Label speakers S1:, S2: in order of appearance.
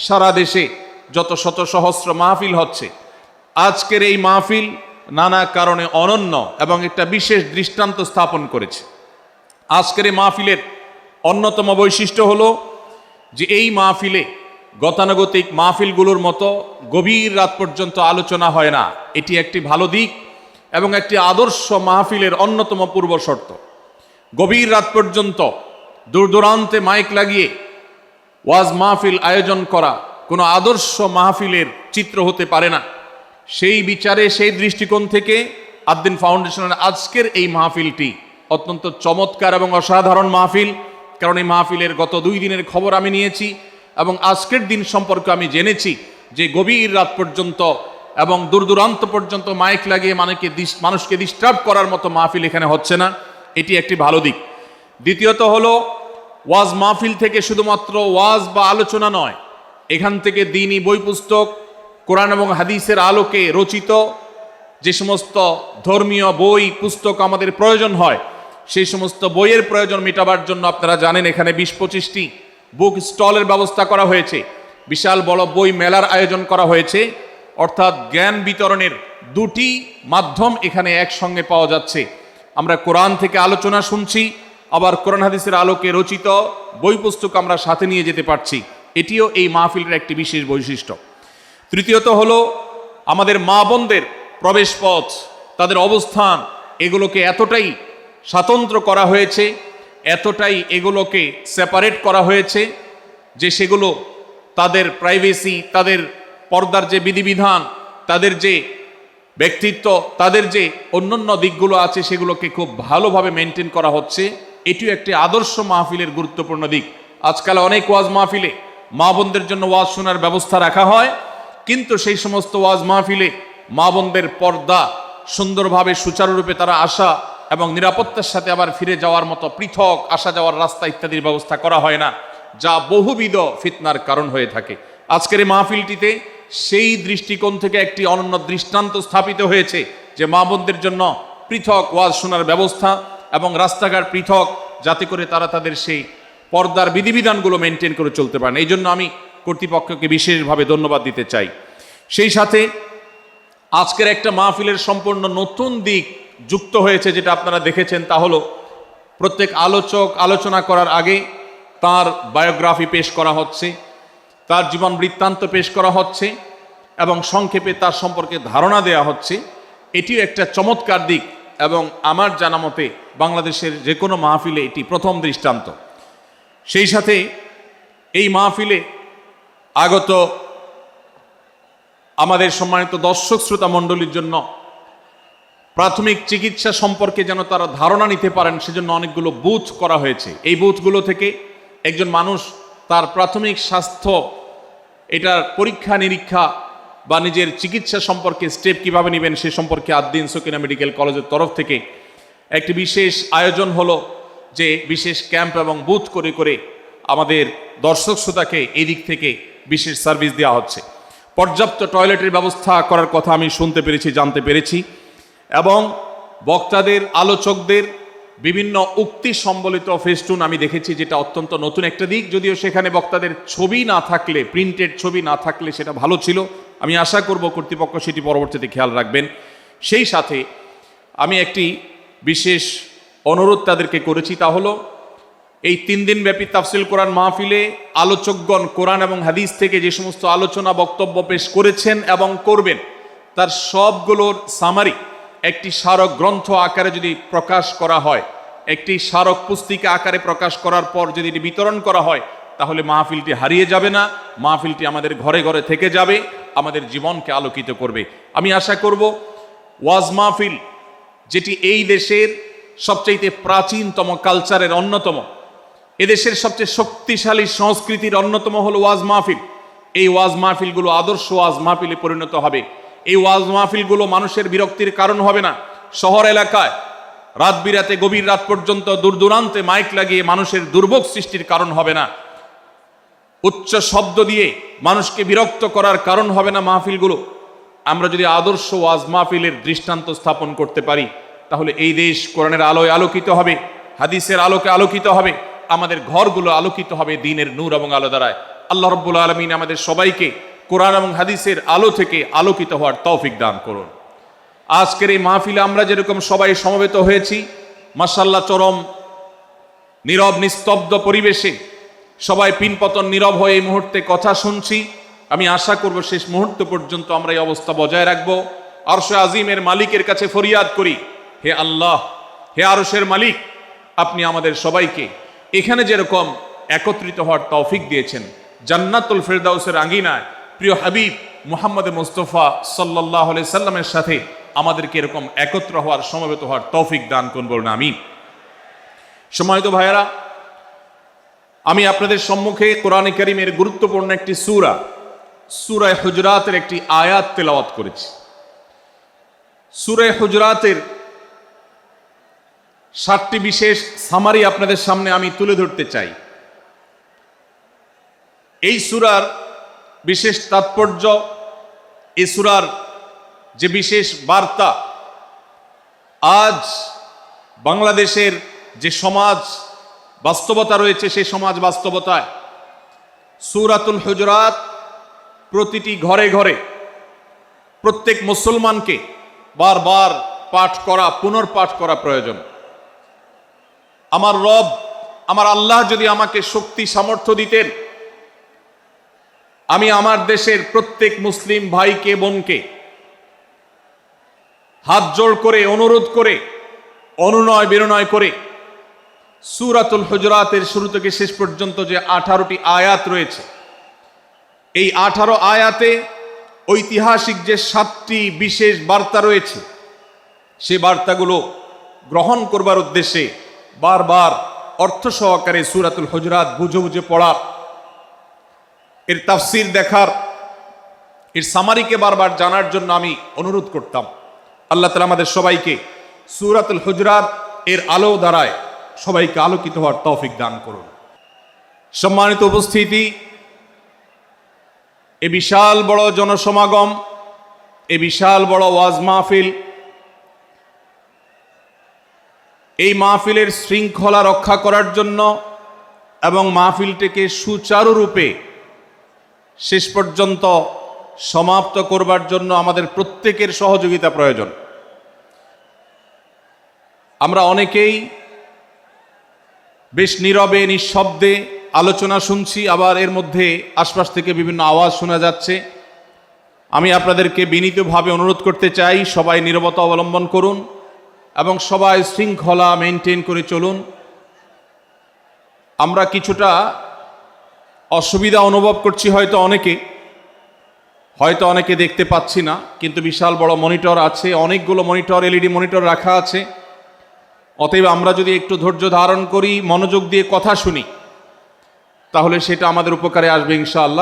S1: সারা দেশে যত শত সহস্র মাহফিল হচ্ছে, আজকের এই মাহফিল নানা কারণে অনন্য এবং একটা বিশেষ দৃষ্টান্ত স্থাপন করেছে। আজকের এই মাহফিলের অন্যতম বৈশিষ্ট্য হলো যে এই মাহফিলে গতানুগতিক মাহফিলগুলোর মতো গভীর রাত পর্যন্ত আলোচনা হয় না। এটি একটি ভালো দিক এবং একটি আদর্শ মাহফিলের অন্যতম পূর্ব শর্ত। গভীর রাত পর্যন্ত দূর দূরান্তে মাইক লাগিয়ে ওয়াজ মাহফিল আয়োজন করা কোনো আদর্শ মাহফিলের চিত্র হতে পারে না। সেই বিচারে, সেই দৃষ্টিকোণ থেকে আদ-দ্বীন ফাউন্ডেশনের আজকের এই মাহফিলটি অত্যন্ত চমৎকার এবং অসাধারণ মাহফিল। কারণ এই মাহফিলের গত 2 দিনের খবর আমি নিয়েছি এবং আজকের দিন সম্পর্কে আমি জেনেছি যে গভীর রাত পর্যন্ত এবং দূর দূরান্ত পর্যন্ত মাইক লাগিয়ে মানুষকে ডিস্টার্ব করার মতো মাহফিল এখানে হচ্ছে না। এটি একটি ভালো দিক। দ্বিতীয়ত হলো, ওয়াজ মাহফিল থেকে শুধুমাত্র ওয়াজ বা আলোচনা নয়, এখান থেকে দ্বীনি বই পুস্তক, কোরআন এবং হাদিসের আলোকে রচিত যে সমস্ত ধর্মীয় বই পুস্তক আমাদের প্রয়োজন হয়, সেই সমস্ত বইয়ের প্রয়োজন মেটাবার জন্য আপনারা জানেন এখানে 20-25টি বুক স্টলের ব্যবস্থা করা হয়েছে। বিশাল বড় বই মেলার আয়োজন করা হয়েছে। অর্থাৎ জ্ঞান বিতরণের 2টি মাধ্যম এখানে একসঙ্গে পাওয়া যাচ্ছে। আমরা কোরআন থেকে আলোচনা শুনছি, আবার কোরআন হাদিসের আলোকে রচিত বই পুস্তক আমরা সাথে নিয়ে যেতে পারছি। এটিও এই মাহফিলের একটি বিশেষ বৈশিষ্ট্য। তৃতীয়ত হলো, আমাদের মা বোনদের প্রবেশ পথ, তাদের অবস্থান, এগুলোকে এতটাই স্বতন্ত্র করা হয়েছে, এতটাই এগুলোকে সেপারেট করা হয়েছে যে সেগুলো তাদের প্রাইভেসি, তাদের পর্দার যে বিধিবিধান, তাদের যে ব্যক্তিত্ব, তাদের যে অন্যান্য দিকগুলো আছে সেগুলোকে খুব ভালোভাবে মেনটেন করা হচ্ছে। এটিও একটি আদর্শ মাহফিলের গুরুত্বপূর্ণ দিক। আজকাল অনেক ওয়াজ মাহফিলে মা বোনদের জন্য ওয়াজ শোনার ব্যবস্থা রাখা হয়, কিন্তু সেই সমস্ত ওয়াজ মাহফিলে মা বোনদের পর্দা সুন্দরভাবে সুচারুরূপে তারা আসা এবং নিরাপত্তার সাথে আবার ফিরে যাওয়ার মতো পৃথক আসা যাওয়ার রাস্তা ইত্যাদির ব্যবস্থা করা হয় না, যা বহুবিধ ফিতনার কারণ হয়ে থাকে। আজকের এই মাহফিলটিতে সেই দৃষ্টিকোণ থেকে একটি অনন্য দৃষ্টান্ত স্থাপিত হয়েছে যে মা বোনদের জন্য পৃথক ওয়াজ শোনার ব্যবস্থা এবং রাস্তাঘাট পৃথক, যাতে করে তারা তাদের সেই পর্দার বিধিবিধানগুলো মেনটেন করে চলতে পারেন। এই জন্য আমি কর্তৃপক্ষকে বিশেষভাবে ধন্যবাদ দিতে চাই। সেই সাথে আজকের একটা মাহফিলের সম্পূর্ণ নতুন দিক যুক্ত হয়েছে, যেটা আপনারা দেখেছেন, তা হলো প্রত্যেক আলোচক আলোচনা করার আগে তার বায়োগ্রাফি পেশ করা হচ্ছে, তার জীবন বৃত্তান্ত পেশ করা হচ্ছে এবং সংক্ষেপে তার সম্পর্কে ধারণা দেওয়া হচ্ছে। এটিও একটা চমৎকার দিক এবং আমার জানা মতে বাংলাদেশের যে কোনো মাহফিলে এটি প্রথম দৃষ্টান্ত। সেই সাথে এই মাহফিলে আগত আমাদের সম্মানিত দর্শক শ্রোতা মণ্ডলীর জন্য প্রাথমিক চিকিৎসা সম্পর্কে যেন তারা ধারণা নিতে পারেন, সেজন্য অনেকগুলো বুথ করা হয়েছে। এই বুথগুলো থেকে একজন মানুষ তার প্রাথমিক স্বাস্থ্য, এটার পরীক্ষা নিরীক্ষা বা নিজের চিকিৎসা সম্পর্কে স্টেপ কিভাবে নেবেন সে সম্পর্কে আদ-দ্বীন সকিনা মেডিকেল কলেজের তরফ থেকে একটি বিশেষ আয়োজন হলো, যে বিশেষ ক্যাম্প এবং বুথ করে করে আমাদের দর্শক শ্রোতাকে এই দিক থেকে বিশেষ সার্ভিস দেওয়া হচ্ছে। পর্যাপ্ত টয়লেটের ব্যবস্থা করার কথা আমি শুনতে পেরেছি, জানতে পেরেছি, এবং বক্তাদের, আলোচকদের বিভিন্ন উক্তি সম্বলিত ফেস্টুন আমি দেখেছি, যেটা অত্যন্ত নতুন একটা দিক। যদিও সেখানে বক্তাদের ছবি না থাকলে, প্রিন্টেড ছবি না থাকলে সেটা ভালো ছিল। আমি আশা করব কর্তৃপক্ষ সেটি পরবর্তীতে খেয়াল রাখবেন। সেই সাথে আমি একটি বিশেষ অনুরোধ তাদেরকে করেছি, তা হলো এই 3 দিন ব্যাপী তাফসিল কোরআন মাহফিলে আলোচকগণ কোরআন এবং হাদিস থেকে যে সমস্ত আলোচনা বক্তব্য পেশ করেছেন এবং করবেন, তার সবগুলোর সামারি একটি স্মারক গ্রন্থ আকারে যদি প্রকাশ করা হয়, একটি স্মারক পুস্তিকা আকারে প্রকাশ করার পর যদি এটি বিতরণ করা হয়, তাহলে মাহফিলটি হারিয়ে যাবে না, মাহফিলটি আমাদের ঘরে ঘরে থেকে যাবে, আমাদের জীবনকে আলোকিত করবে। আমি আশা করব ওয়াজ মাহফিল, যেটি এই দেশের সবচাইতে প্রাচীনতম কালচারের অন্যতম, এদেশের সবচেয়ে শক্তিশালী সংস্কৃতির অন্যতম হলো ওয়াজ মাহফিল। এই ওয়াজ মাহফিলগুলো আদর্শ ওয়াজ মাহফিলে পরিণত হবে। এই ওয়াজ মাহফিলগুলো মানুষের বিরক্তির কারণ হবে না। শহর এলাকায় রাত বিরাতে, গভীর রাত পর্যন্ত দূর দূরান্তে মাইক লাগিয়ে মানুষের দুর্ভোগ সৃষ্টির কারণ হবে না। উচ্চ শব্দ দিয়ে মানুষকে বিরক্ত করার কারণ হবে না মাহফিলগুলো। আমরা যদি আদর্শ ওয়াজ মাহফিলের দৃষ্টান্ত স্থাপন করতে পারি, তাহলে এই দেশ কোরআনের আলোয় আলোকিত হবে, হাদিসের আলোকে আলোকিত হবে, আমাদের ঘরগুলো আলোকিত হবে দ্বীনের নূর এবং আলো দ্বারায়। আল্লাহ রাব্বুল আলামিন আমাদের সবাইকে কোরআন এবং হাদিসের আলো থেকে আলোকিত হওয়ার তৌফিক দান করুন। আজকের এই মাহফিলে আমরা যেরকম সবাই সমবেত হয়েছি, মাশাআল্লাহ চরম নীরব নিস্তব্ধ পরিবেশে সবাই পিনপতন নীরব হয়ে এই মুহূর্তে কথা শুনছি। আমি আশা করব শেষ মুহূর্ত পর্যন্ত আমরা এই অবস্থা বজায় রাখব। আরশে আজিমের মালিকের কাছে ফরিয়াদ করি, হে আল্লাহ, হে আরশের মালিক, আপনি আমাদের সবাইকে এখানে যেরকম একত্রিত হওয়ার তৌফিক দিয়েছেন, জান্নাতুল ফেরদাউসের আঙ্গিনায় প্রিয় হাবিব মুহাম্মদ মুস্তাফা সাল্লাল্লাহু আলাইহি সাল্লামের সাথে আমাদেরকে এরকম একত্র হওয়ার সমবেত হওয়ার তৌফিক দান করুন, বলুন আমিন। সম্মানিত ভাইয়েরা, আমি আপনাদের সম্মুখে কোরআনে কারীমের গুরুত্বপূর্ণ একটি সূরা, সূরা হুজরাতের একটি আয়াত তেলাওয়াত করেছি। সূরা হুজরাতের 7টি বিশেষ সামারি আপনাদের সামনে আমি তুলে ধরতে চাই। এই সূরার বিশেষ তাৎপর্য, এই সূরার যে বিশেষ বার্তা, আজ বাংলাদেশের যে সমাজ বাস্তবতা রয়েছে, সেই সমাজ বাস্তবতায় সূরাতুল হুজরাত প্রতিটি ঘরে ঘরে প্রত্যেক মুসলমানকে বারবার পাঠ করা, পুনর্পাঠ করা প্রয়োজন। আমার রব, আমার আল্লাহ যদি আমাকে শক্তি সামর্থ্য দিতেন, আমি আমার দেশের প্রত্যেক মুসলিম ভাইকে বোনকে হাত জোড় করে অনুরোধ করে, অনুনয় বিনয় করে সূরাতুল হুজরাতের শুরু থেকে শেষ পর্যন্ত যে 18টি আয়াত রয়েছে, এই 18 আয়াতে ঐতিহাসিক যে 7টি বিশেষ বার্তা রয়েছে, সে বার্তাগুলো গ্রহণ করবার উদ্দেশ্যে বারবার অর্থ সহকারে সূরাতুল হুজরাত বুঝে বুঝে পড়ার, এর তাফসীর দেখার, এর সামারিকে বারবার জানার জন্য আমি অনুরোধ করতাম। আল্লাহ তাআলা আমাদের সবাইকে সূরাতুল হুজরাত এর আলো দ্বারায় সবাইকে আলোকিত হওয়ার তৌফিক দান করুন। সম্মানিত উপস্থিতি, এ বিশাল বড় জনসমাগম, এ বিশাল বড় ওয়াজ মাহফিল, এই মাহফিলের শৃঙ্খলা রক্ষা করার জন্য এবং মাহফিলটিকে সুচারুরূপে শেষ পর্যন্ত সমাপ্ত করবার জন্য আমাদের প্রত্যেকের সহযোগিতা প্রয়োজন। আমরা অনেকেই বেশ নীরবে নিঃশব্দে আলোচনা শুনছি, আবার এর মধ্যে আশপাশ থেকে বিভিন্ন আওয়াজ শোনা যাচ্ছে। আমি আপনাদেরকে বিনীতভাবে অনুরোধ করতে চাই, সবাই নীরবতা অবলম্বন করুন এবং সবাই শৃঙ্খলা মেনটেন করে চলুন। আমরা কিছুটা অসুবিধা অনুভব করছি, হয়তো অনেকে দেখতে পাচ্ছি না, কিন্তু বিশাল বড় মনিটর আছে, অনেকগুলো মনিটর, এলইডি মনিটর রাখা আছে। অতএব আমরা যদি একটু ধৈর্য ধারণ করি, মনোযোগ দিয়ে কথা শুনি, তাহলে সেটা আমাদের উপকারে আসবে ইনশাআল্লাহ।